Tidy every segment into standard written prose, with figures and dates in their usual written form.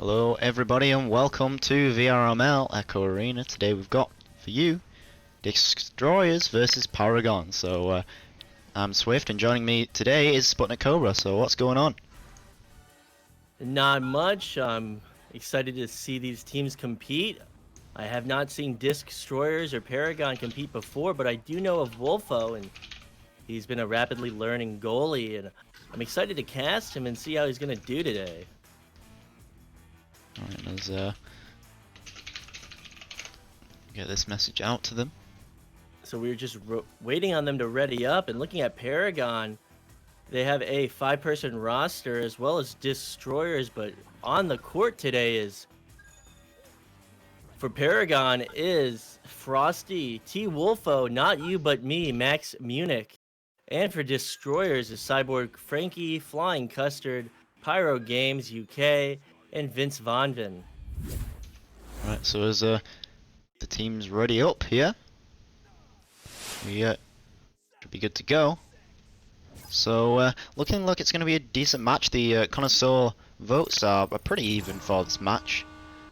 Hello everybody and welcome to VRML Echo Arena. Today we've got for you Disctroyers versus Paragon. So I'm Swift and joining me today is SputnikKobra. So what's going on? Not much. I'm excited to see these teams compete. I have not seen Disctroyers or Paragon compete before, but I do know of Wolfo, and he's been a rapidly learning goalie, and I'm excited to cast him and see how he's going to do today. Alright, let's get this message out to them. So we're just waiting on them to ready up, and looking at Paragon, they have a 5-person roster as well as Disctroyers, but on the court today is, for Paragon, is Frosty, T. Wolfo, Not You But Me, Max Munich. And for Disctroyers is Cyborg Frankie, Flying Custard, Pyro Games UK, and Vince Vonvin. Right, so as the team's ready up here, we should be good to go. So looking like it's going to be a decent match. The connoisseur votes are pretty even for this match.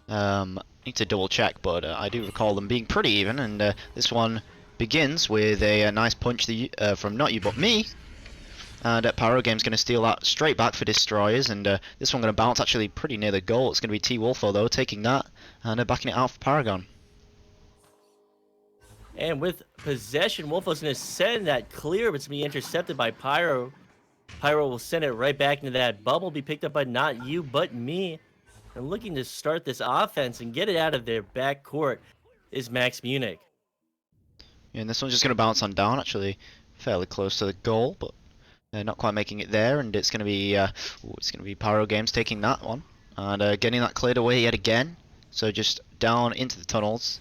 Need to double check, but I do recall them being pretty even, and this one begins with a nice punch from Not You But Me, and Paragon's going to steal that straight back for Disctroyers, and this one going to bounce actually pretty near the goal. It's going to be T. Wolfo though taking that and backing it out for Paragon. And with possession, Wolfo's going to send that clear, but it's going to be intercepted by Pyro. Pyro will send it right back into that bubble, be picked up by Not You But Me. And looking to start this offense and get it out of their back court is Max Munich. Yeah, and this one's just going to bounce on down, actually fairly close to the goal, but not quite making it there, and it's going to be Pyro Games taking that one and getting that cleared away yet again. So just down into the tunnels,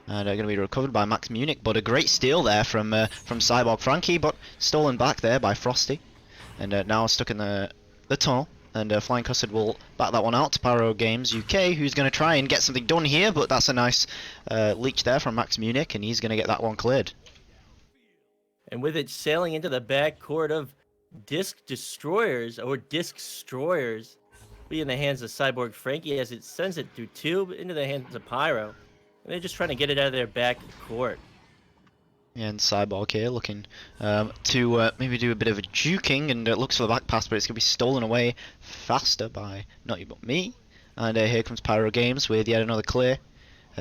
and going to be recovered by Max Munich. But a great steal there from Cyborg Frankie, but stolen back there by Frosty, and now stuck in the tunnel. And Flying Custard will back that one out to Pyro Games UK, who's going to try and get something done here, but that's a nice leech there from Max Munich, and he's going to get that one cleared. And with it sailing into the back court of Disctroyers, be in the hands of Cyborg Frankie as it sends it through tube into the hands of Pyro. And they're just trying to get it out of their back court. And Cyborg here looking to maybe do a bit of a juking, and looks for the back pass, but it's going to be stolen away faster by Not You But Me. And here comes Pyro Games with yet another clear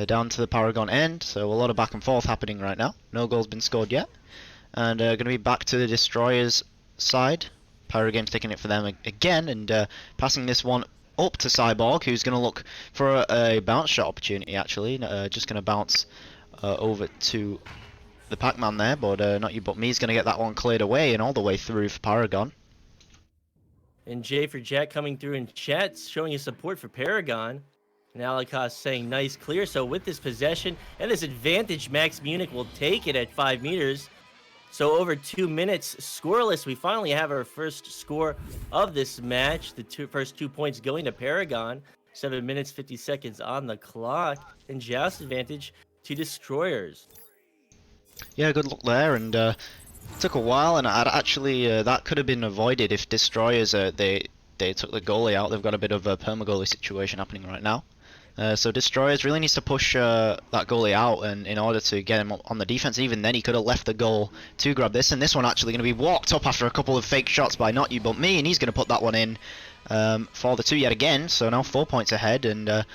down to the Paragon end. So a lot of back and forth happening right now. No goals been scored yet. And going to be back to the Disctroyers side. Pyro Games taking it for them again, and passing this one up to Cyborg, who's going to look for a bounce shot opportunity actually. Just going to bounce over to the Pac-Man there, but Not You But Me is going to get that one cleared away and all the way through for Paragon. And J for Jack coming through in chat, showing his support for Paragon. And Alikos saying nice clear. So with this possession and this advantage, Max Munich will take it at 5 meters. So over 2 minutes scoreless, we finally have our first score of this match. The first 2 points going to Paragon. 7 minutes, 50 seconds on the clock. And joust advantage to Disctroyers. Yeah, good luck there, and took a while, and I'd actually that could have been avoided if Disctroyers they took the goalie out. They've got a bit of a perma-goalie situation happening right now. So Disctroyers really needs to push that goalie out, and in order to get him on the defense. Even then, he could have left the goal to grab this, and this one actually going to be walked up after a couple of fake shots by Not You But Me, and he's going to put that one in for the 2 yet again. So now 4 points ahead, and a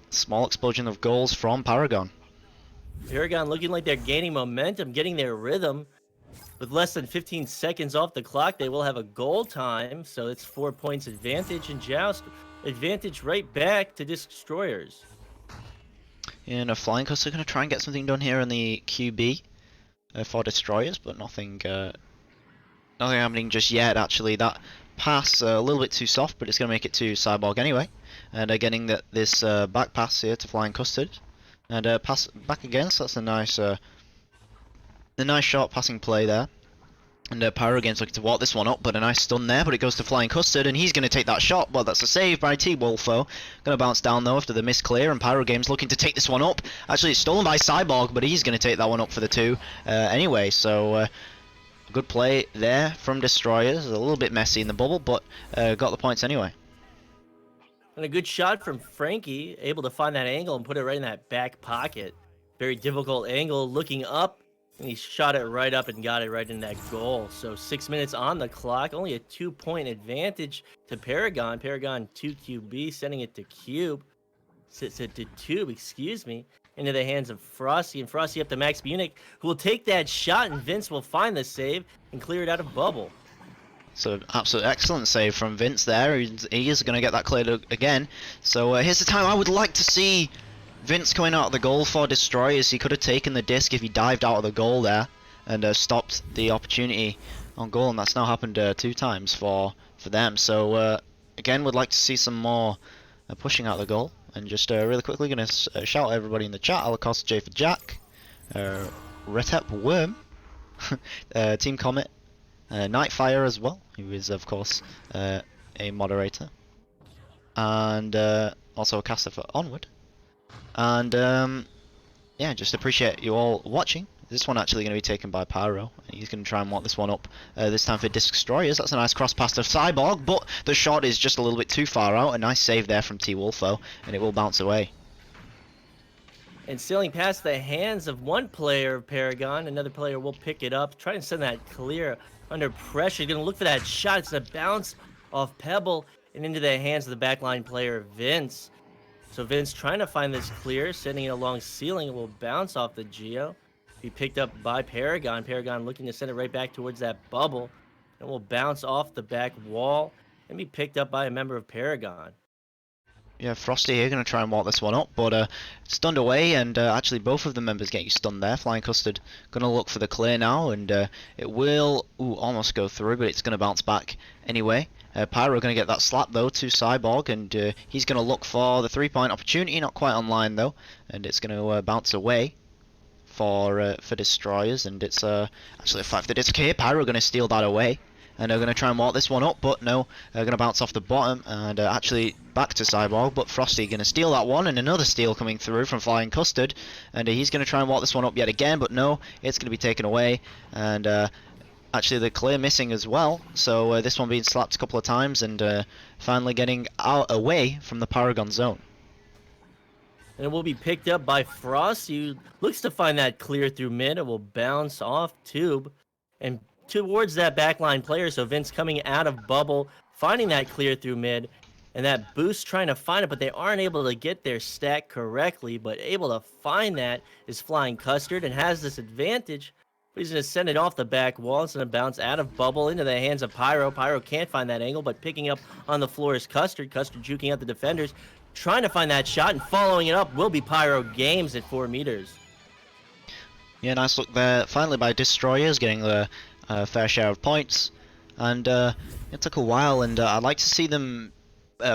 small explosion of goals from Paragon. Paragon looking like they're gaining momentum, getting their rhythm. With less than 15 seconds off the clock, they will have a goal time, so it's 4 points advantage, and joust advantage right back to Disctroyers. And a Flying Custard going to try and get something done here in the QB for Disctroyers, but nothing happening just yet. Actually, that pass a little bit too soft, but it's going to make it to Cyborg anyway. And getting this back pass here to Flying Custard. And pass back again, so that's a nice short passing play there. And Pyro Games looking to walk this one up, but a nice stun there, but it goes to Flying Custard, and he's going to take that shot. Well, that's a save by T. Wolfo. Going to bounce down though after the miss clear, and Pyro Games looking to take this one up. Actually, it's stolen by Cyborg, but he's going to take that one up for the 2 anyway. So good play there from Disctroyers. A little bit messy in the bubble, but got the points anyway. And a good shot from Frankie, able to find that angle and put it right in that back pocket. Very difficult angle, looking up, and he shot it right up and got it right in that goal. So 6 minutes on the clock, only a 2-point advantage to Paragon. Paragon 2QB, sending it to Cube. Sits it to Tube, excuse me, into the hands of Frosty. And Frosty up to Max Munich, who will take that shot, and Vince will find the save and clear it out of bubble. So absolute excellent save from Vince there. He is going to get that cleared again. So here's the time I would like to see Vince coming out of the goal for Destroyers. He could have taken the disc if he dived out of the goal there and stopped the opportunity on goal, and that's now happened 2 times for them. So again, would like to see some more pushing out of the goal. And just really quickly going to shout at everybody in the chat. Alacosta J for Jack, Retep Worm, Team Comet, Nightfire as well, who is of course a moderator, and also a caster for Onward. And yeah, just appreciate you all watching. This one actually going to be taken by Pyro, and he's going to try and walk this one up this time for Disctroyers. That's a nice cross pass to Cyborg, but the shot is just a little bit too far out. A nice save there from T-Wolfo, and it will bounce away. And sailing past the hands of one player of Paragon, another player will pick it up, try and send that clear under pressure. Going to look for that shot. It's going to bounce off Pebble and into the hands of the backline player, Vince. So Vince trying to find this clear, sending it along ceiling. It will bounce off the Geo. Be picked up by Paragon. Paragon looking to send it right back towards that bubble. And will bounce off the back wall and be picked up by a member of Paragon. Yeah, Frosty here going to try and walk this one up, but stunned away, and actually both of the members getting stunned there. Flying Custard going to look for the clear now, and it will almost go through, but it's going to bounce back anyway. Pyro going to get that slap though to Cyborg, and he's going to look for the 3-point opportunity, not quite online though, and it's going to bounce away for Destroyers, and it's actually a 5 the disc here. Pyro going to steal that away. And they're going to try and walk this one up, but no, they're going to bounce off the bottom, and actually back to Cyborg, but Frosty going to steal that one, and another steal coming through from Flying Custard, and he's going to try and walk this one up yet again, but no, it's going to be taken away, and actually the clear missing as well, so this one being slapped a couple of times, and finally getting away from the Paragon zone. And it will be picked up by Frosty, who looks to find that clear through mid. It will bounce off Tube and towards that backline player. So Vince coming out of bubble, finding that clear through mid, and that boost trying to find it, but they aren't able to get their stack correctly. But able to find that is Flying Custard and has this advantage. But he's going to send it off the back wall. It's going to bounce out of bubble into the hands of Pyro. Pyro can't find that angle, but picking up on the floor is Custard. Custard juking out the defenders, trying to find that shot, and following it up will be Pyro Games at 4 meters. Yeah, nice look there. Finally by Destroyers getting the fair share of points, and it took a while, and I'd like to see them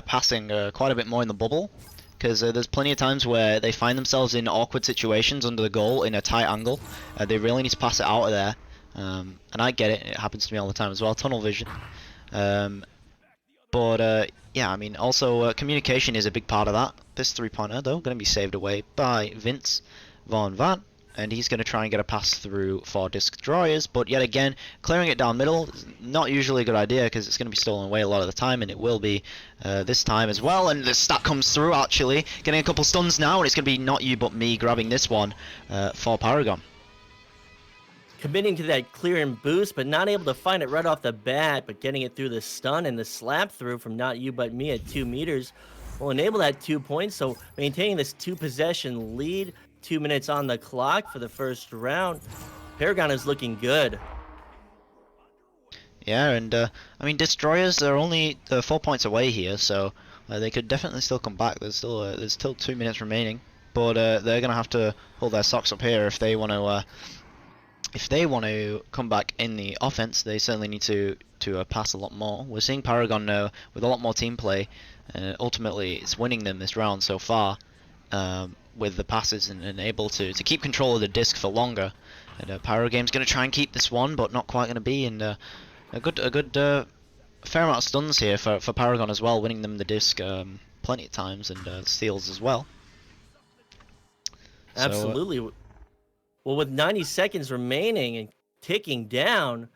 passing quite a bit more in the bubble, because there's plenty of times where they find themselves in awkward situations under the goal in a tight angle. They really need to pass it out of there, and I get it, it happens to me all the time as well, tunnel vision. But yeah, I mean, also communication is a big part of that. This 3-pointer though going to be saved away by Vince Von Van, and he's going to try and get a pass through for Disctroyers, but yet again, clearing it down middle is not usually a good idea, because it's going to be stolen away a lot of the time, and it will be this time as well. And the stat comes through actually, getting a couple stuns now, and it's going to be not you but me grabbing this one for Paragon. Committing to that clear and boost, but not able to find it right off the bat, but getting it through the stun and the slap through from not you but me at 2 meters will enable that 2 points. So maintaining this 2-possession lead, 2 minutes on the clock for the first round. Paragon is looking good. Yeah, and I mean, Destroyers are only 4 points away here, so they could definitely still come back. There's still 2 minutes remaining, but they're gonna have to hold their socks up here if they want to come back in the offense. They certainly need to pass a lot more. We're seeing Paragon now with a lot more team play. Ultimately, it's winning them this round so far. With the passes and able to keep control of the disc for longer, and Pyro Game's going to try and keep this one, but not quite going to be. And a good fair amount of stuns here for Paragon as well, winning them the disc plenty of times, and steals as well. Absolutely. Well, with 90 seconds remaining and ticking down,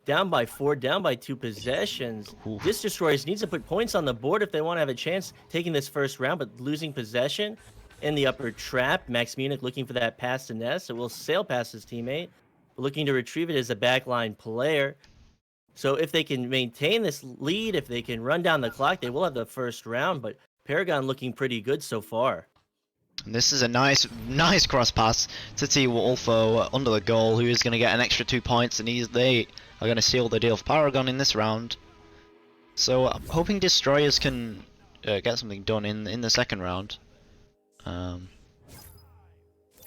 down by 4, down by 2 possessions. Oof. Disc Destroyers needs to put points on the board if they want to have a chance taking this first round, but losing possession in the upper trap. Max Munich looking for that pass to Ness. It will sail past his teammate, but looking to retrieve it as a backline player. So if they can maintain this lead, if they can run down the clock, they will have the first round, but Paragon looking pretty good so far. And this is a nice cross pass to T Wolfo under the goal, who is going to get an extra 2 points, and they are going to seal the deal for Paragon in this round. So I'm hoping Destroyers can get something done in the second round.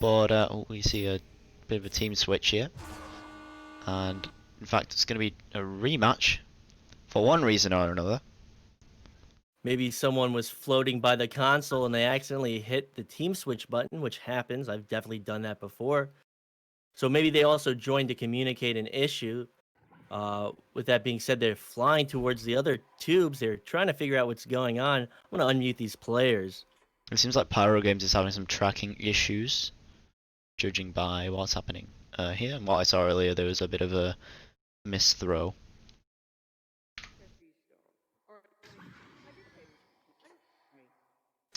But we see a bit of a team switch here, and in fact it's going to be a rematch for one reason or another. Maybe someone was floating by the console and they accidentally hit the team switch button, which happens. I've definitely done that before. So maybe they also joined to communicate an issue. With that being said, they're flying towards the other tubes. They're trying to figure out what's going on. I'm going to unmute these players. It seems like Paragon is having some tracking issues, judging by what's happening here. And what I saw earlier, there was a bit of a missed throw.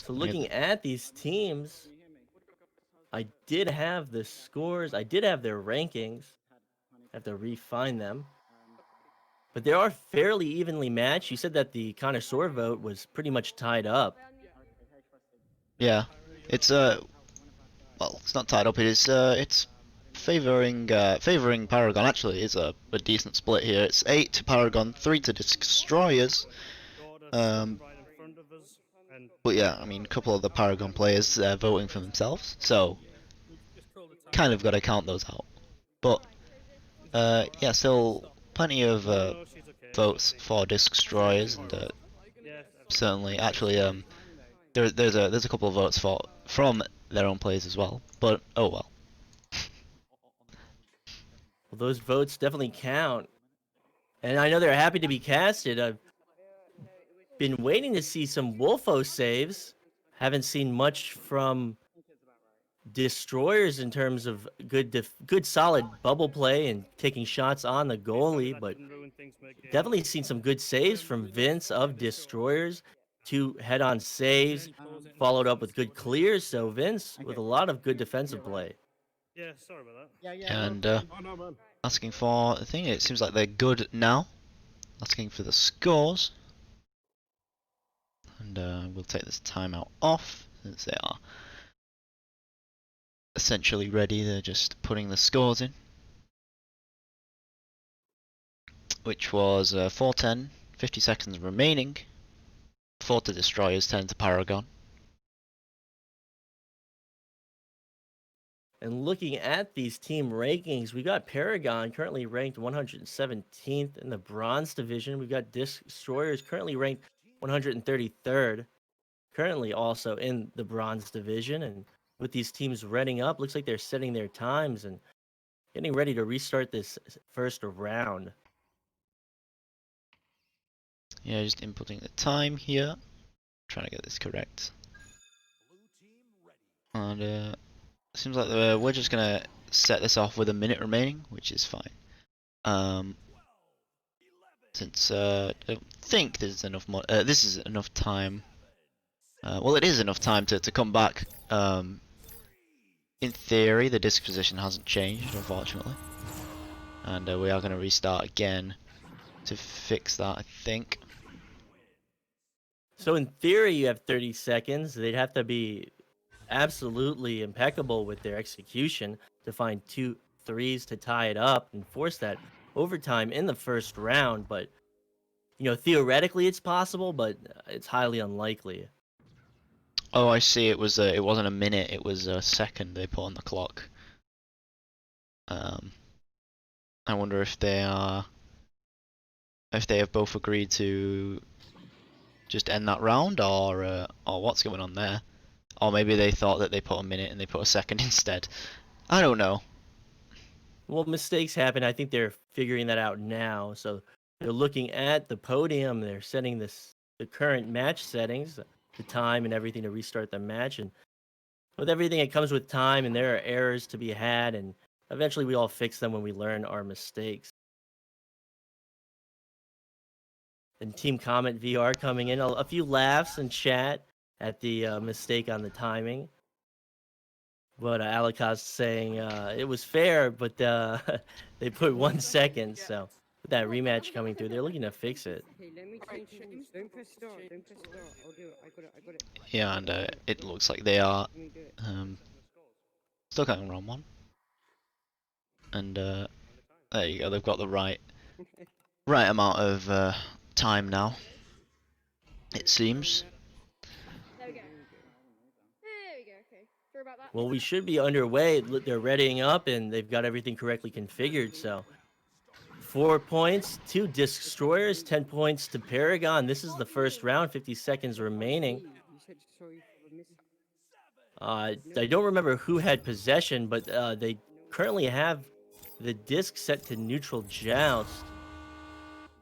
So looking at these teams, I did have the scores. I did have their rankings. I have to refine them. But they are fairly evenly matched. You said that the connoisseur vote was pretty much tied up. Yeah, it's well, it's not tied up. It's favoring Paragon. Actually, it's a decent split here. It's 8 to Paragon, 3 to Disctroyers. But yeah, I mean, a couple of the Paragon players voting for themselves, so kind of got to count those out. But yeah, still plenty of votes for Disctroyers, and certainly, actually, there's a couple of votes from their own players as well. But oh well. Well, those votes definitely count. And I know they're happy to be casted. I've been waiting to see some Wolfo saves. Haven't seen much from Destroyers in terms of good solid bubble play and taking shots on the goalie, but definitely seen some good saves from Vince of Destroyers. 2 head-on saves, followed up with good clears. So Vince with a lot of good defensive play. Yeah, sorry about that. And asking for the thing, it seems like they're good now. Asking for the scores. And we'll take this timeout off since they are essentially ready. They're just putting the scores in, which was 4:10, 50 seconds remaining. 4 to Destroyers, 10 to Paragon. And looking at these team rankings, we got Paragon currently ranked 117th in the bronze division. We've got Destroyers currently ranked 133rd, currently also in the bronze division. And with these teams readying up, looks like they're setting their times and getting ready to restart this first round. Yeah, just inputting the time here. Trying to get this correct. And seems like we're just gonna set this off with a minute remaining, which is fine. Since I don't think there's enough more. This is enough time. Well, it is enough time to come back. In theory, the disc position hasn't changed, unfortunately, and we are going to restart again to fix that, I think. So in theory, you have 30 seconds. They'd have to be absolutely impeccable with their execution to find 2 threes to tie it up and force that overtime in the first round. But theoretically it's possible, but it's highly unlikely. Oh, I see. It wasn't a minute. It was a second they put on the clock. I wonder if they have both agreed to just end that round, or what's going on there. Or maybe they thought that they put a minute and they put a second instead. I don't know. Well, mistakes happen. I think they're figuring that out now. So they're looking at the podium. They're setting the current match settings, the time and everything to restart the match. And with everything, it comes with time, and there are errors to be had. And eventually, we all fix them when we learn our mistakes. And Team Comet VR coming in. A few laughs in chat at the mistake on the timing. But Alikaz saying it was fair, but they put 1 second. So with that rematch coming through, they're looking to fix it. Okay, let me change the rules. Don't press start. Don't press start. I'll do it. I got it. I got it. Yeah, and it looks like they are Let me do it. still going round 1. And there you go. They've got the right amount of time now. It seems. There we go. There we go. Okay. Sorry about that. Well, we should be underway. They're readying up, and they've got everything correctly configured. So 4 points to Disctroyers, 10 points to Paragon. This is the first round, 50 seconds remaining. You said sorry for the mishap. I don't remember who had possession, but they currently have the disc set to neutral joust.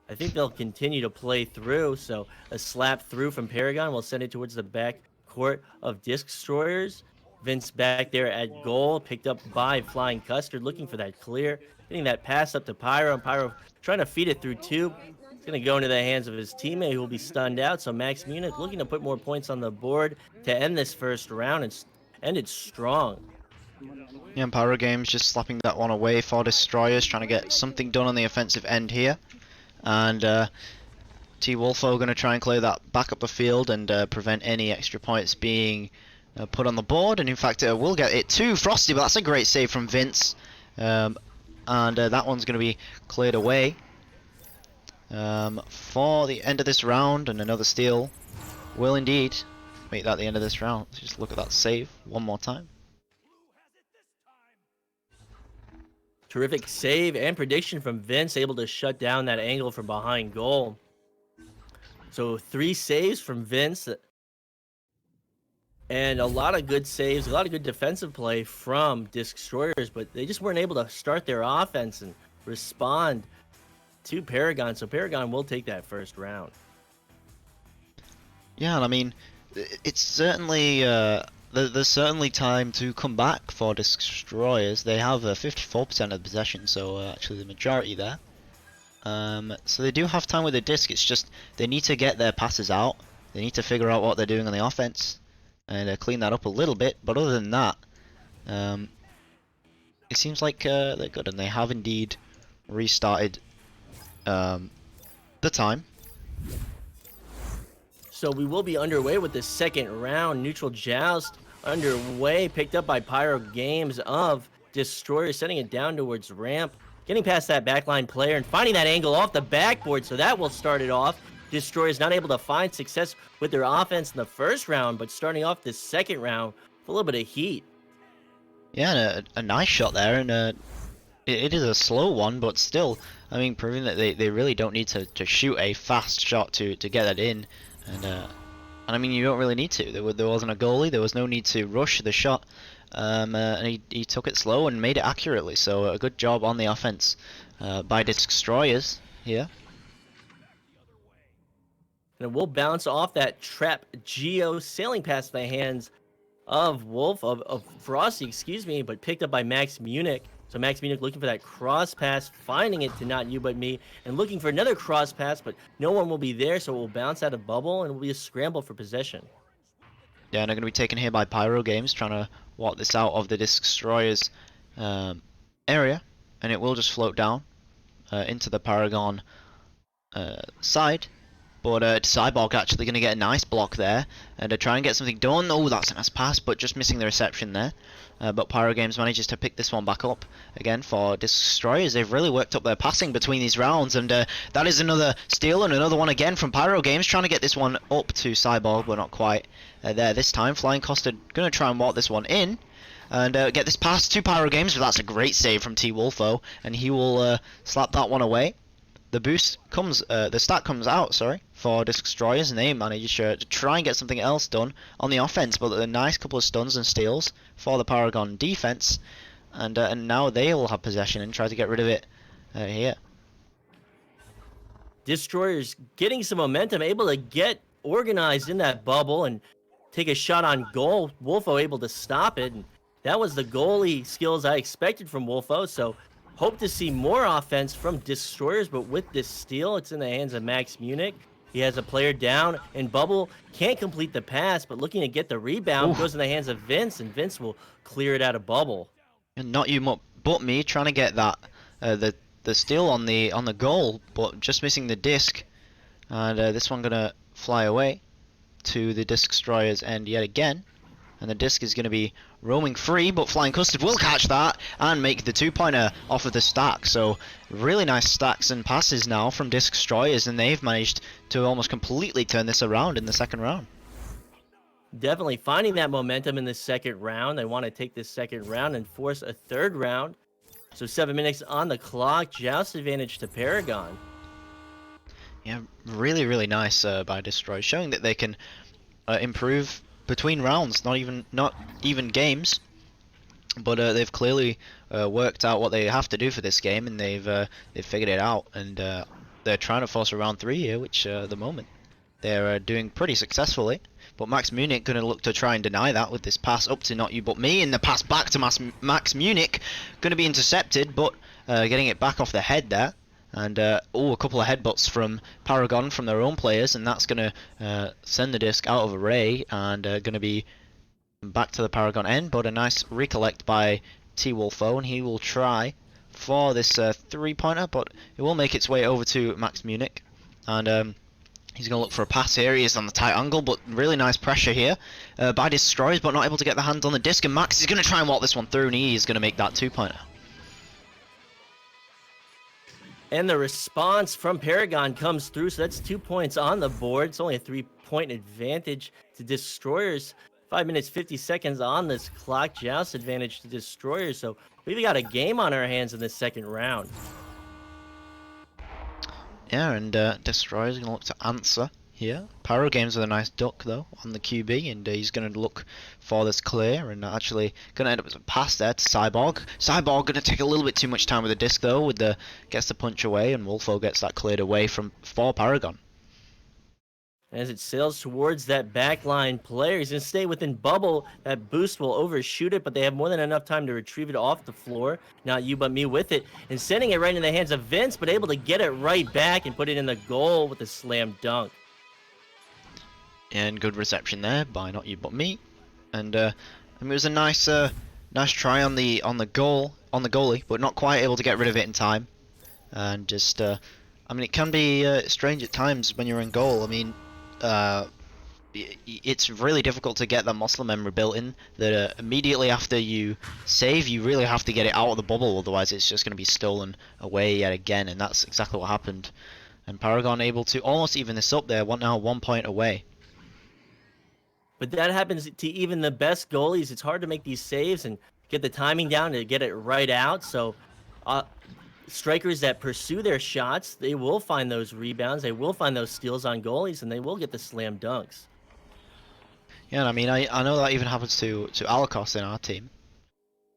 I think they'll continue to play through, so a slap through from Paragon will send it towards the back court of Disctroyers. Vince back there at goal, picked up by Flying Custard, looking for that clear. Getting that pass up to Pyro, and Pyro trying to feed it through tube. It's going to go into the hands of his teammate who will be stunned out. So Max Munich looking to put more points on the board to end this first round and end it strong. Yeah, and Power Games just slapping that one away for Destroyers, trying to get something done on the offensive end here. And T-Wolfo going to try and clear that back up the field and prevent any extra points being put on the board. And in fact, we'll get it to Frosty, but that's a great save from Vince. And that one's going to be cleared away for the end of this round, and another steal will indeed make that the end of this round. Let's just look at that save one more time. Terrific save and prediction from Vince, able to shut down that angle from behind goal. So 3 saves from Vince. And a lot of good saves, a lot of good defensive play from Disctroyers, but they just weren't able to start their offense and respond to Paragon. So Paragon will take that first round. Yeah, and I mean, it's certainly there's certainly time to come back for Disctroyers. They have 54% of the possession, so actually the majority there. So they do have time with the disc. It's just they need to get their passes out. They need to figure out what they're doing on the offense and clean that up a little bit. But other than that, it seems like they're good, and they have indeed restarted the time. So we will be underway with the second round. Neutral joust underway, picked up by Pyro Games of Destroyer, sending it down towards ramp, getting past that backline player and finding that angle off the backboard. So that will start it off. Destroyers not able to find success with their offense in the first round, but starting off this second round with a little bit of heat. Yeah, and a nice shot there, and it is a slow one, but still, I mean, proving that they really don't need to shoot a fast shot to get that in. And I mean, you don't really need to. There wasn't a goalie. There was no need to rush the shot. And he took it slow and made it accurately. So a good job on the offense by Disctroyers here. And we'll bounce off that trap Geo, sailing past the hands of Frosty, excuse me, but picked up by Max Munich. So Max Munich looking for that cross pass, finding it to not you but me, and looking for another cross pass, but no one will be there, so it will bounce out of bubble, and it will be a scramble for possession. Yeah, and they're going to be taken here by Pyro Games, trying to walk this out of the Disctroyers area, and it will just float down into the Paragon side. But Cyborg actually going to get a nice block there, and to try and get something done. Oh, that's a nice pass, but just missing the reception there. But Pyro Games manages to pick this one back up again for Disctroyers. They've really worked up their passing between these rounds, and that is another steal and another one again from Pyro Games, trying to get this one up to Cyborg, but not quite there this time. Flying Costa going to try and walk this one in and get this pass to Pyro Games, but that's a great save from T-Wolfo, and he will slap that one away. The boost comes, the stat comes out, sorry, for Disctroyers, and they manage to try and get something else done on the offense, but a nice couple of stuns and steals for the Paragon defense, and now they will have possession and try to get rid of it here. Destroyers getting some momentum, able to get organized in that bubble and take a shot on goal. Wolfo able to stop it, and that was the goalie skills I expected from Wolfo, so hope to see more offense from Disctroyers, but with this steal, it's in the hands of Max Munich. He has a player down, and Bubble can't complete the pass, but looking to get the rebound, Ooh. goes in the hands of Vince, and Vince will clear it out of Bubble. And not you but me trying to get that the steal on the goal, but just missing the disc. And this one gonna fly away to the Disctroyers end yet again. And the disc is going to be roaming free, but Flying Custard will catch that and make the 2-pointer off of the stack. So really nice stacks and passes now from Disctroyers, and they've managed to almost completely turn this around in the second round. Definitely finding that momentum in the second round. They want to take this second round and force a third round. So 7 minutes on the clock, joust advantage to Paragon. Yeah, really, really nice by Disctroyers, showing that they can improve between rounds, not even games, but they've clearly worked out what they have to do for this game, and they've figured it out, and they're trying to force a round 3 here, which at the moment they're doing pretty successfully. But Max Munich going to look to try and deny that with this pass up to Not You But Me, and the pass back to Max Munich going to be intercepted, but getting it back off the head there. And a couple of headbutts from Paragon from their own players, and that's going to send the disc out of array and going to be back to the Paragon end. But a nice recollect by T-Wolfo, and he will try for this 3-pointer, but it will make its way over to Max Munich. And he's going to look for a pass here. He is on the tight angle, but really nice pressure here by Disctroyers, but not able to get the hands on the disc. And Max is going to try and walk this one through, and he is going to make that 2-pointer. And the response from Paragon comes through, so that's 2 points on the board. It's only a 3-point advantage to Disctroyers. 5 minutes, 50 seconds on this clock. Joust advantage to Disctroyers, so we've got a game on our hands in the second round. Yeah, and Disctroyers going to look to answer here. Paragon's with a nice duck, though, on the QB, and he's going to look for this clear, and actually going to end up with a pass there to Cyborg. Cyborg going to take a little bit too much time with the disc, though, gets the punch away, and Wolfo gets that cleared away for Paragon. As it sails towards that backline player, he's going to stay within Bubble. That boost will overshoot it, but they have more than enough time to retrieve it off the floor. Not You But Me with it, and sending it right in the hands of Vince, but able to get it right back and put it in the goal with a slam dunk. And good reception there by Not You But Me, and it was a nice try on the goalie, but not quite able to get rid of it in time. And just I mean, it can be strange at times when you're in goal. I mean, it's really difficult to get that muscle memory built in. That immediately after you save, you really have to get it out of the bubble, otherwise it's just going to be stolen away yet again. And that's exactly what happened. And Paragon able to almost even this up there. Now 1 point away. But that happens to even the best goalies. It's hard to make these saves and get the timing down to get it right out. So strikers that pursue their shots, they will find those rebounds. They will find those steals on goalies, and they will get the slam dunks. Yeah, and I mean, I know that even happens to Alakos in our team.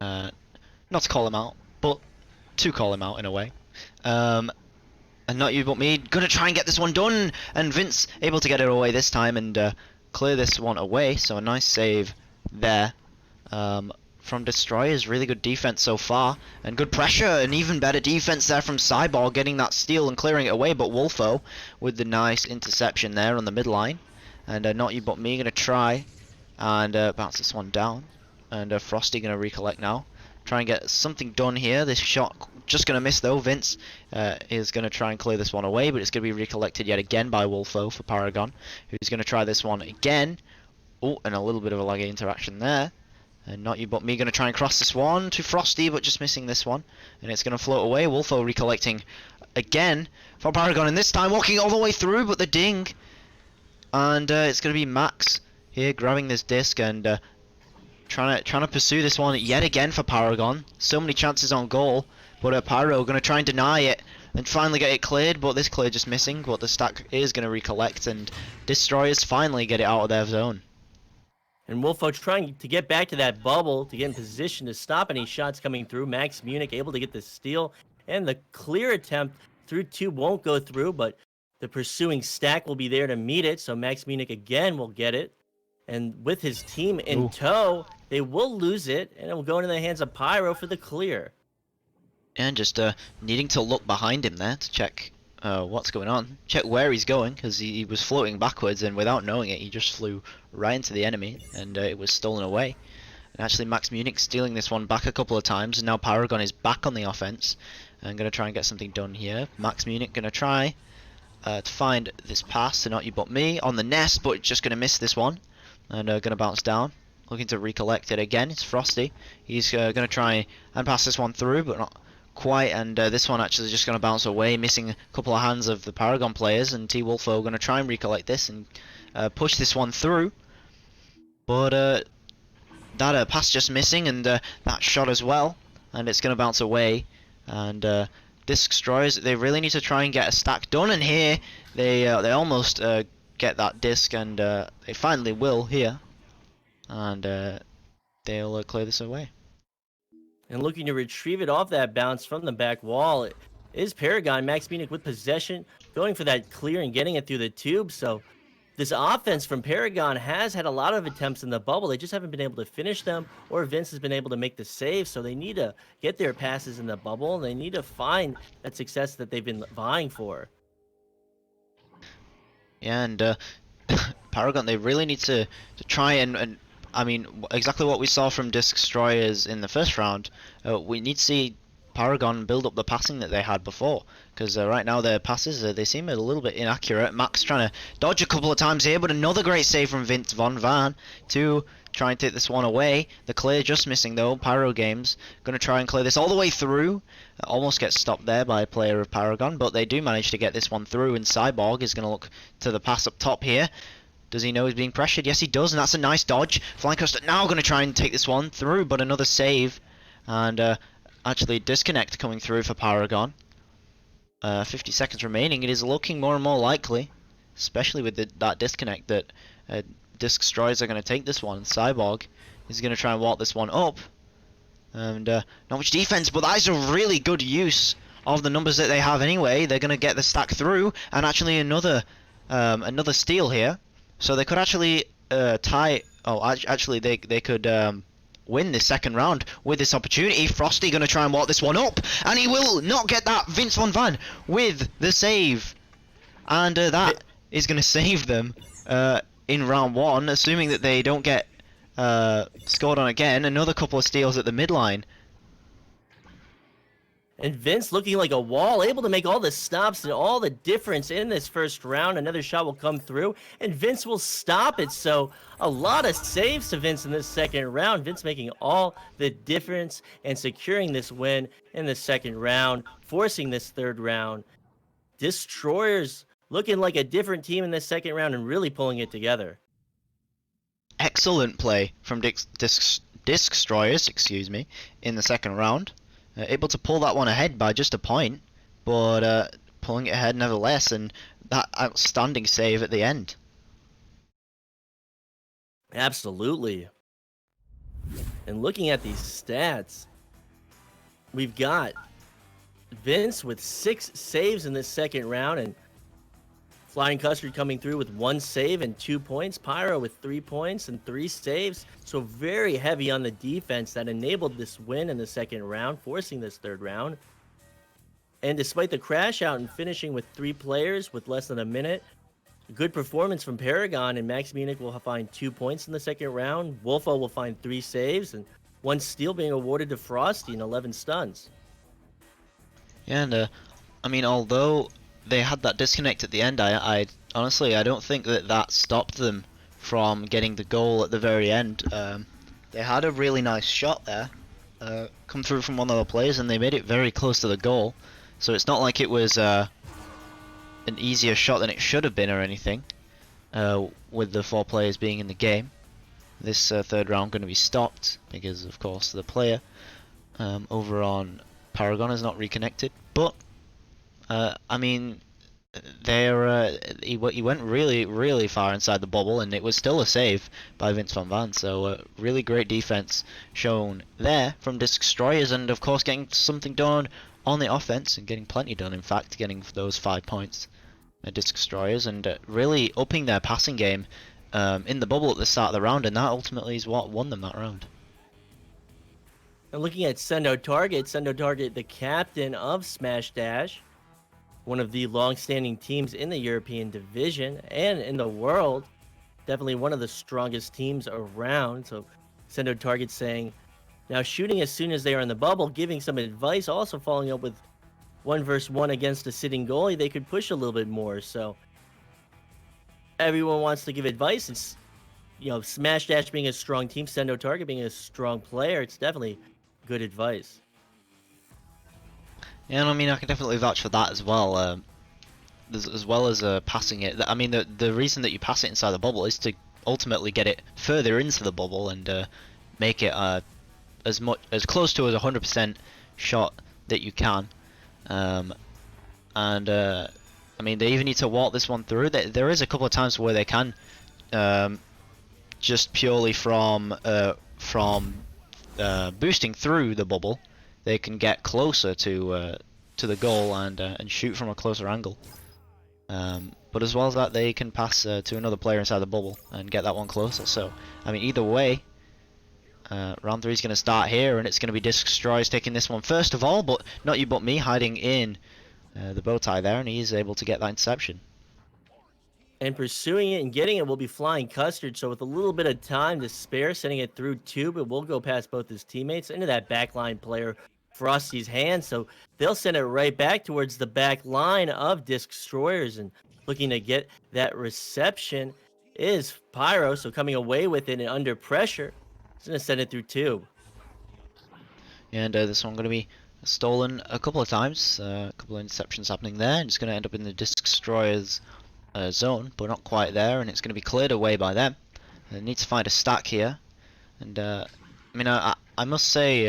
Not to call him out, but to call him out in a way. And Not You But Me gonna try and get this one done, and Vince able to get it away this time and clear this one away. So a nice save there from Disctroyers. Really good defense so far, and good pressure, and even better defense there from Cyborg, getting that steal and clearing it away. But Wolfo with the nice interception there on the midline, and Not You But Me gonna try and bounce this one down, and Frosty gonna recollect now, try and get something done here. This shot just gonna miss though. Vince is gonna try and clear this one away, but it's gonna be recollected yet again by Wolfo for Paragon, who's gonna try this one again. Oh, and a little bit of a laggy interaction there. And Not You But Me gonna try and cross this one to Frosty, but just missing this one, and it's gonna float away. Wolfo recollecting again for Paragon, and this time walking all the way through, but the ding, and it's gonna be Max here grabbing this disc and trying to pursue this one yet again for Paragon. So many chances on goal, but Pyro gonna try and deny it and finally get it cleared, but this clear just missing. But the stack is gonna recollect, and Disctroyers finally get it out of their zone. And Wolfo trying to get back to that bubble to get in position to stop any shots coming through. Max Munich able to get the steal, and the clear attempt through two won't go through, but the pursuing stack will be there to meet it. So Max Munich again will get it. And with his team in tow, they will lose it, and it will go into the hands of Pyro for the clear. And just needing to look behind him there to check what's going on. Check where he's going, because he was floating backwards, and without knowing it, he just flew right into the enemy, and it was stolen away. And actually, Max Munich stealing this one back a couple of times, and now Paragon is back on the offense. I'm going to try and get something done here. Max Munich going to try to find this pass to Not You But Me on the nest, but just going to miss this one, and going to bounce down. Looking to recollect it again. It's Frosty. He's going to try and pass this one through, but not quite, and this one actually just going to bounce away, missing a couple of hands of the Paragon players, and T-Wolfo going to try and recollect this and push this one through, but that pass just missing, and that shot as well, and it's going to bounce away, and Disctroyers, they really need to try and get a stack done, and here they almost get that disc, and they finally will here, and they'll clear this away. And looking to retrieve it off that bounce from the back wall is Paragon. Max Munich with possession, going for that clear and getting it through the tube. So this offense from Paragon has had a lot of attempts in the bubble. They just haven't been able to finish them, or Vince has been able to make the save. So they need to get their passes in the bubble, and they need to find that success that they've been vying for. Yeah, and Paragon, they really need to try and I mean, exactly what we saw from Disctroyers in the first round. We need to see Paragon build up the passing that they had before, because right now their passes, they seem a little bit inaccurate. Max trying to dodge a couple of times here, but another great save from Vince Von Van to try and take this one away. The clear just missing though. Pyro Games going to try and clear this all the way through. Almost gets stopped there by a player of Paragon, but they do manage to get this one through, and Cyborg is going to look to the pass up top here. Does he know he's being pressured? Yes, he does, and that's a nice dodge. Flying Coaster now going to try and take this one through, but another save. And actually, disconnect coming through for Paragon. 50 seconds remaining. It is looking more and more likely, especially with that disconnect, that Disctroyers are going to take this one. Cyborg is going to try and walk this one up. And not much defense, but that is a really good use of the numbers that they have anyway. They're going to get the stack through, and actually another steal here. So they could actually tie. Oh, actually, they could win this second round with this opportunity. Frosty going to try and walk this one up, and he will not get that. Vince Von Van with the save, and that is going to save them in round one, assuming that they don't get scored on again. Another couple of steals at the midline. And Vince looking like a wall, able to make all the stops and all the difference in this first round. Another shot will come through, and Vince will stop it. So a lot of saves to Vince in this second round. Vince making all the difference and securing this win in the second round, forcing this third round. Disctroyers looking like a different team in this second round and really pulling it together. Excellent play from Disctroyers, excuse me, in the second round. Able to pull that one ahead by just a point, but pulling it ahead nevertheless, and that outstanding save at the end. Absolutely. And looking at these stats, we've got Vince with 6 saves in this second round, and Flying Custard coming through with 1 save and 2 points. Pyro with 3 points and 3 saves. So very heavy on the defense that enabled this win in the second round, forcing this third round. And despite the crash out and finishing with 3 players with less than a minute, good performance from Paragon, and Max Munich will find 2 points in the second round. Wolfo will find 3 saves and 1 steal being awarded to Frosty and 11 stuns. Yeah, and I mean, although they had that disconnect at the end, I honestly, I don't think that stopped them from getting the goal at the very end. They had a really nice shot there, come through from one of the players, and they made it very close to the goal. So it's not like it was an easier shot than it should have been or anything, with the 4 players being in the game. This third round going to be stopped because, of course, the player over on Paragon is not reconnected, but I mean, he went really far inside the bubble, and it was still a save by Vince Von Van. So really great defense shown there from Disctroyers, and of course getting something done on the offense, and getting plenty done, in fact, getting those 5 points. Disctroyers, and really upping their passing game in the bubble at the start of the round, and that ultimately is what won them that round. And looking at Sendo Target, the captain of Smash Dash, one of the long-standing teams in the European division and in the world, definitely one of the strongest teams around. So Sendo Target saying, now shooting as soon as they are in the bubble, giving some advice, also following up with 1v1 against a sitting goalie, they could push a little bit more. So everyone wants to give advice. It's, you know, Smash Dash being a strong team, Sendo Target being a strong player, it's definitely good advice. Yeah, and I mean, I can definitely vouch for that as well. As well as passing it. I mean, the reason that you pass it inside the bubble is to ultimately get it further into the bubble and make it as close to as 100% shot that you can. I mean, they even need to walk this one through. There is a couple of times where they can just purely from boosting through the bubble, they can get closer to the goal and shoot from a closer angle. But as well as that, they can pass to another player inside the bubble and get that one closer. So, I mean, either way, round 3 is going to start here, and it's going to be Disctroyers taking this one first of all, but not you but me hiding in the bow tie there, and he's able to get that interception. And pursuing it and getting it will be Flying Custard. So with a little bit of time to spare, sending it through Tube, it will go past both his teammates into that backline player Frosty's hands. So they'll send it right back towards the back line of Disctroyers, and looking to get that reception is Pyro. So coming away with it and under pressure, he's going to send it through Tube. And this one going to be stolen a couple of times. A couple of interceptions happening there, and it's going to end up in the Disctroyers zone, but not quite there, and it's going to be cleared away by them. They need to find a stack here, and I mean, I must say,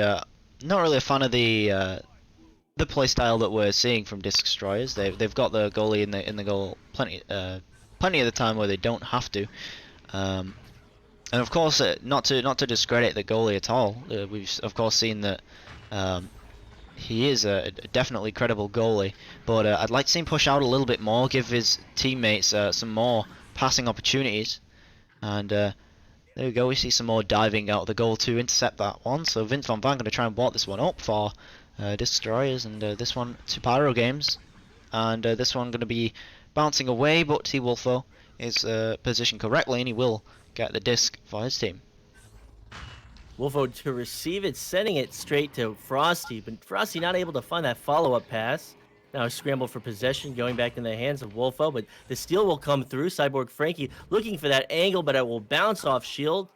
not really a fan of the playstyle that we're seeing from Disctroyers. They've got the goalie in the goal plenty of the time where they don't have to, and of course, not to discredit the goalie at all. We've of course seen that. He is a definitely credible goalie, but I'd like to see him push out a little bit more, give his teammates some more passing opportunities. And there we go, we see some more diving out of the goal to intercept that one. So Vince Van Van going to try and walk this one up for Disctroyers, and this one to Pyro Games. And this one going to be bouncing away, but T Wolfo is positioned correctly, and he will get the disc for his team. Wolfo to receive it, sending it straight to Frosty, but Frosty not able to find that follow-up pass. Now a scramble for possession going back in the hands of Wolfo, but the steal will come through. Cyborg Frankie looking for that angle, but it will bounce off Shield.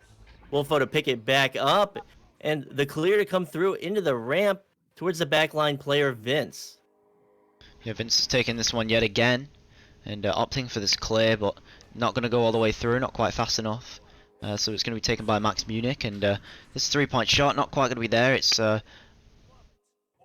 Wolfo to pick it back up, and the clear to come through into the ramp towards the backline player Vince. Yeah, Vince is taking this one yet again, and opting for this clear, but not going to go all the way through, not quite fast enough. So it's going to be taken by Max Munich, and this 3-point shot not quite going to be there. It's may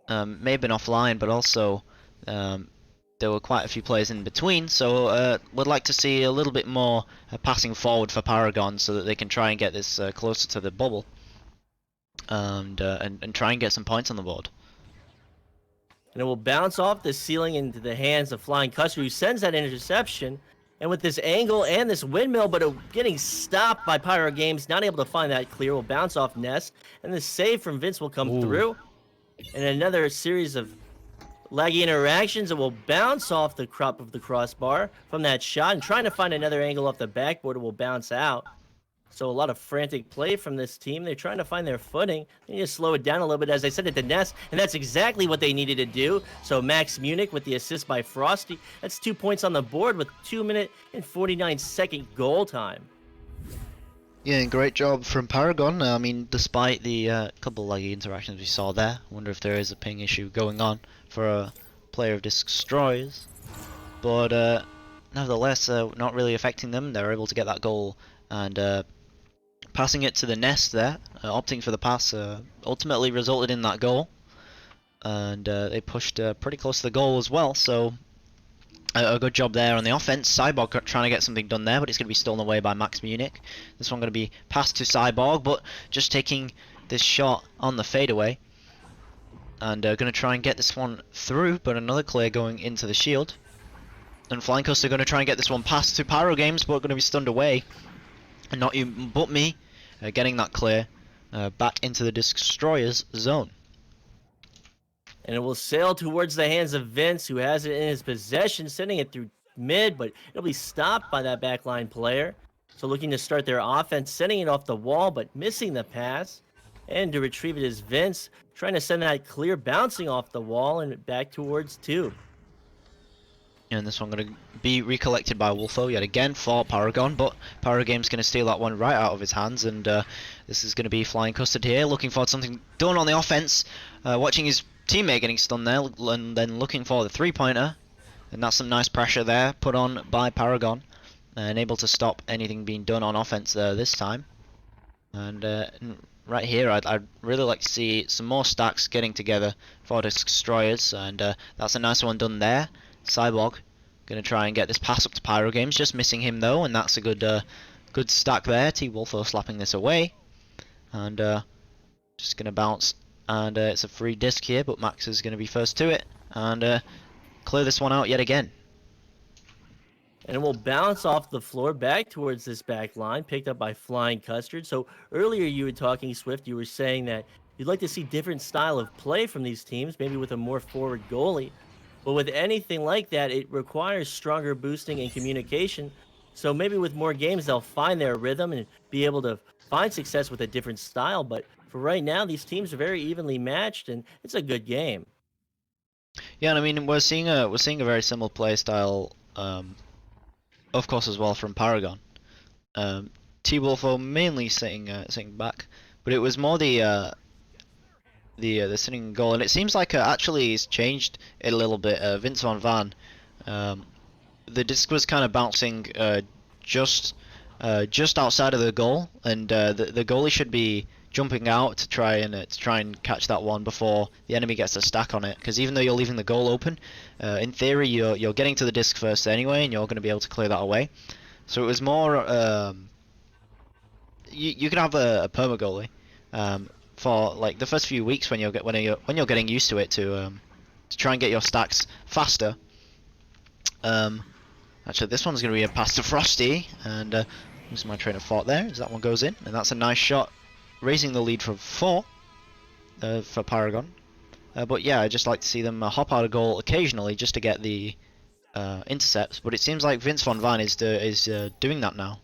have been offline, but also there were quite a few players in between. So would like to see a little bit more passing forward for Paragon, so that they can try and get this closer to the bubble, and try and get some points on the board. And it will bounce off the ceiling into the hands of Flying Custer, who sends that interception. And with this angle and this windmill, but getting stopped by Pyro Games, not able to find that clear, will bounce off Nest. And the save from Vince will come through. And another series of laggy interactions. It will bounce off the crop of the crossbar from that shot. And trying to find another angle off the backboard, it will bounce out. So a lot of frantic play from this team. They're trying to find their footing. They need to slow it down a little bit, as I said, at the Nest, and that's exactly what they needed to do. So Max Munich with the assist by Frosty. That's 2 points on the board with 2-minute and 49-second goal time. Yeah, and great job from Paragon. I mean, despite the couple of laggy interactions we saw there, I wonder if there is a ping issue going on for a player of Disctroyers. But nevertheless, not really affecting them. They're able to get that goal, and passing it to the Nest there, opting for the pass, ultimately resulted in that goal. And they pushed pretty close to the goal as well, so a good job there on the offense. Cyborg trying to get something done there, but it's going to be stolen away by Max Munich. This one going to be passed to Cyborg, but just taking this shot on the fadeaway. And going to try and get this one through, but another clear going into the shield. And Flying Coaster are going to try and get this one passed to Pyro Games, but going to be stunned away. And not you but me getting that clear back into the Disctroyers zone. And it will sail towards the hands of Vince, who has it in his possession, sending it through mid, but it'll be stopped by that backline player. So looking to start their offense, sending it off the wall, but missing the pass. And to retrieve it is Vince, trying to send that clear, bouncing off the wall and back towards two. And this one going to be recollected by Wolfo yet again for Paragon, but Paragon's going to steal that one right out of his hands, and this is going to be flying custard here, looking for something done on the offense, watching his teammate getting stunned there, and then looking for the three-pointer, and that's some nice pressure there put on by Paragon, and able to stop anything being done on offense there this time. And right here, I'd really like to see some more stacks getting together for Disctroyers, and that's a nice one done there. Cyborg gonna try and get this pass up to Pyro Games, just missing him though, and that's a good stack there. T-Wolfo slapping this away, and just gonna bounce, and it's a free disc here, but Max is gonna be first to it, and clear this one out yet again. And it will bounce off the floor back towards this back line, picked up by Flying Custard. So earlier you were talking, Swift, you were saying that you'd like to see different style of play from these teams, maybe with a more forward goalie. But with anything like that, it requires stronger boosting and communication. So maybe with more games, they'll find their rhythm and be able to find success with a different style. But for right now, these teams are very evenly matched, and it's a good game. Yeah, and I mean we're seeing a very similar play style, of course, as well from Paragon. T-Wolfo mainly sitting back, but it was more the sitting goal, and it seems like actually he's changed it a little bit. Vince Van, the disc was kind of bouncing just outside of the goal, and the goalie should be jumping out to try and catch that one before the enemy gets a stack on it. Because even though you're leaving the goal open, in theory you're getting to the disc first anyway, and you're going to be able to clear that away. So it was more you can have a perma goalie. For like the first few weeks when you're getting used to it to try and get your stacks faster. Actually, this one's going to be a pass to Frosty, and losing my train of thought there as that one goes in, and that's a nice shot, raising the lead from 4 for Paragon. But yeah, I just like to see them hop out a goal occasionally just to get the intercepts. But it seems like Vince Van is doing that now.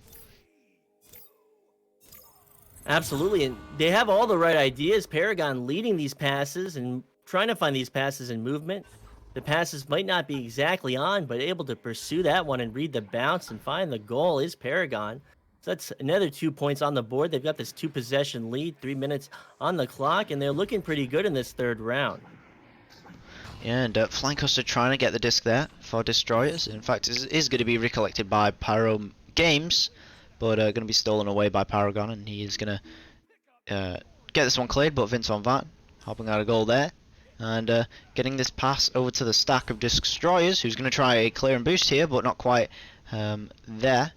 Absolutely, and they have all the right ideas. Paragon leading these passes and trying to find these passes in movement. The passes might not be exactly on, but able to pursue that one and read the bounce and find the goal is Paragon. So that's another 2 points on the board. They've got this 2-possession lead, 3 minutes on the clock, and they're looking pretty good in this third round. Yeah, and Flying Custard trying to get the disc there for Destroyers. In fact, it is going to be recollected by Pyro Games, but going to be stolen away by Paragon, and he is going to get this one cleared, but Vince Van hopping out a goal there, and getting this pass over to the stack of Disctroyers, who's going to try a clear and boost here, but not quite there,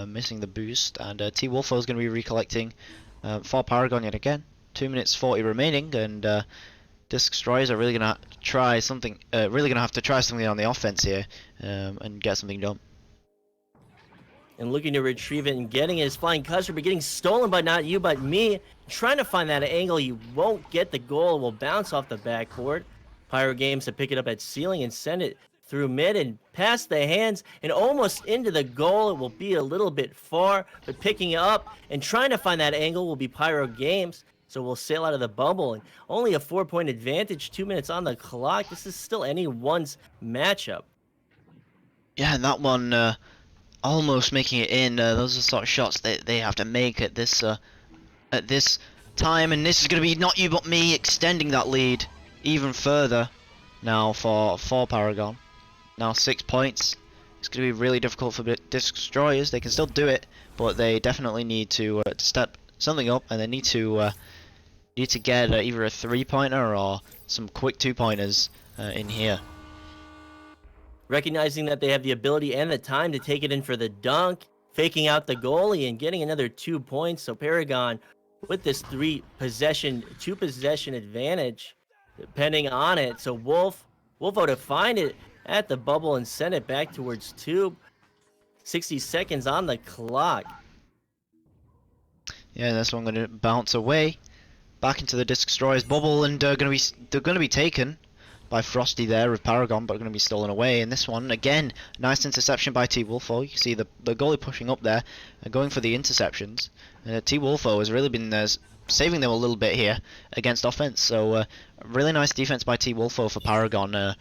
missing the boost, and T-Wolfo is going to be recollecting for Paragon yet again. 2 minutes 40 remaining, and Disctroyers are really going to try something, have to try something on the offense here, and get something done. And looking to retrieve it and getting it is Flying Custard, but getting stolen by not you but me. Trying to find that angle, you won't get the goal. It will bounce off the backboard. Pyro Games to pick it up at ceiling and send it through mid and past the hands and almost into the goal. It will be a little bit far, but picking it up and trying to find that angle will be Pyro Games. So we'll sail out of the bubble, and only a 4-point advantage, 2 minutes on the clock. This is still anyone's matchup. Yeah, and that one almost making it in. Those are the sort of shots that they have to make at this time, and this is going to be not you but me extending that lead even further now for Paragon. Now 6 points. It's going to be really difficult for Disctroyers. They can still do it, but they definitely need to step something up, and they need to get either a 3-pointer or some quick 2-pointers in here. Recognizing that they have the ability and the time to take it in for the dunk, faking out the goalie and getting another 2 points. So Paragon with this 2-possession advantage, depending on it. So Wolfo to find it at the bubble and send it back towards tube. 60 seconds on the clock. Yeah, this one going to bounce away back into the Disctroyers bubble, and they're going to be taken by Frosty there of Paragon, but going to be stolen away. And this one again, nice interception by T Wolfo. You can see the goalie pushing up there, going for the interceptions. T Wolfo has really been saving them a little bit here against offense. So really nice defense by T Wolfo for Paragon,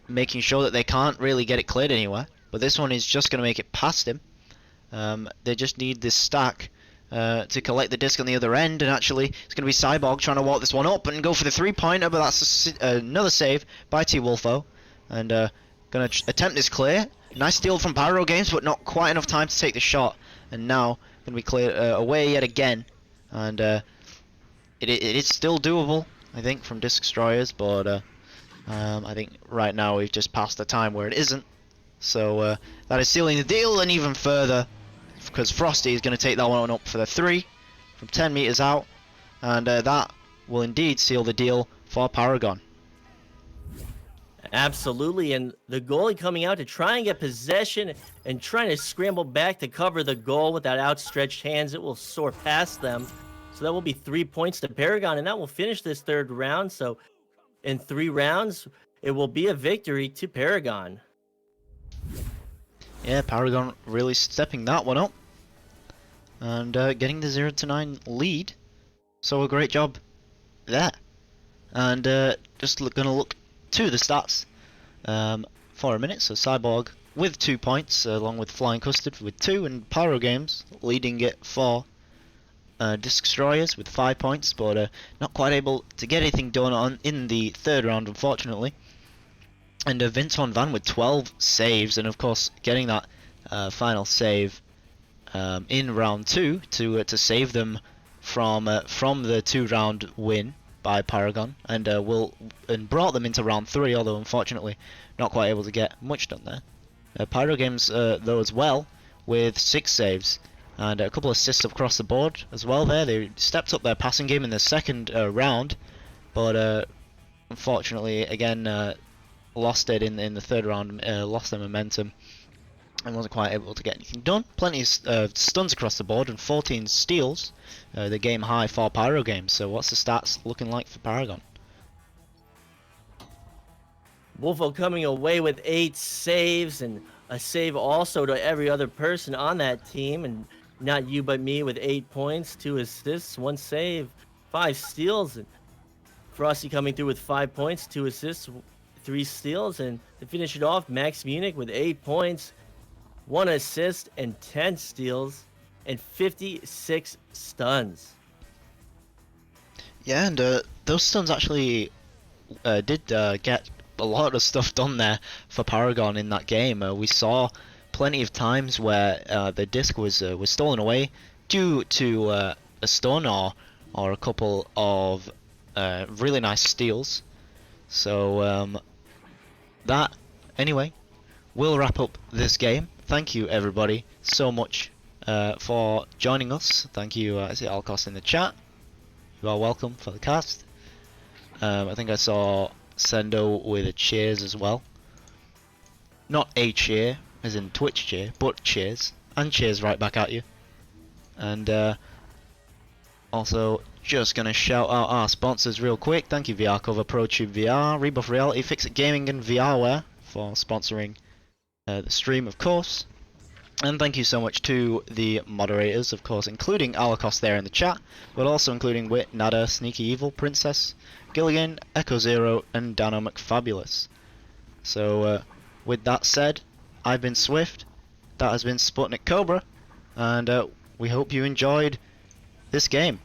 making sure that they can't really get it cleared anywhere. But this one is just going to make it past him. They just need this stack to collect the disc on the other end, and actually it's going to be Cyborg trying to walk this one up and go for the 3-pointer, but that's another save by T Wolfo, and going to attempt this clear. Nice steal from Pyro Games, but not quite enough time to take the shot, and now going to be cleared away yet again, and it is still doable, I think, from Disctroyers, but I think right now we've just passed the time where it isn't, so that is sealing the deal, and even further, because Frosty is going to take that one up for the 3 from 10 meters out, and that will indeed seal the deal for Paragon. Absolutely, and the goalie coming out to try and get possession and trying to scramble back to cover the goal with that outstretched hands. It will soar past them, so that will be 3 points to Paragon, and that will finish this third round. So in 3 rounds, it will be a victory to Paragon. Yeah, Paragon really stepping that one up and getting the 0-9 lead. So a great job there. And just gonna look to the stats for a minute. So Cyborg with 2 points, along with Flying Custard with 2, and Pyro Games leading it for Disctroyers with 5 points, but not quite able to get anything done in the third round, unfortunately. And Vince Von Van with 12 saves, and of course getting that final save in round 2 to save them from the 2-round win by Paragon, and brought them into round 3, although unfortunately not quite able to get much done there. Pyro Games though as well with 6 saves and a couple of assists across the board as well there. They stepped up their passing game in the second round, but unfortunately again lost it in the third round, lost their momentum and wasn't quite able to get anything done. Plenty of stuns across the board and 14 steals, the game high for Pyro Games. So what's the stats looking like for Paragon? Wolfo coming away with 8 saves, and a save also to every other person on that team, and not you but me with 8 points, 2 assists, 1 save, 5 steals, and Frosty coming through with 5 points, 2 assists, 3 steals, and to finish it off, Max Munich with 8 points, 1 assist, and 10 steals, and 56 stuns. Yeah, and those stuns actually did get a lot of stuff done there for Paragon in that game. We saw plenty of times where the disc was stolen away due to a stun or a couple of really nice steals. So that anyway will wrap up this game. Thank you everybody so much for joining us. Thank you, I see Alcos in the chat. You are welcome for the cast. I think I saw Sendo with a cheers as well. Not a cheer, as in Twitch cheer, but cheers. And cheers right back at you. And also, just gonna shout out our sponsors real quick. Thank you VR Cover, ProTube VR, Rebuff Reality, Fixit Gaming and VRware for sponsoring the stream, of course. And thank you so much to the moderators, of course, including Alakos there in the chat, but also including Wit, Nada, Sneaky Evil, Princess, Gilligan, Echo Zero, and Dano McFabulous. So, with that said, I've been Swift, that has been SputnikKobra, and we hope you enjoyed this game.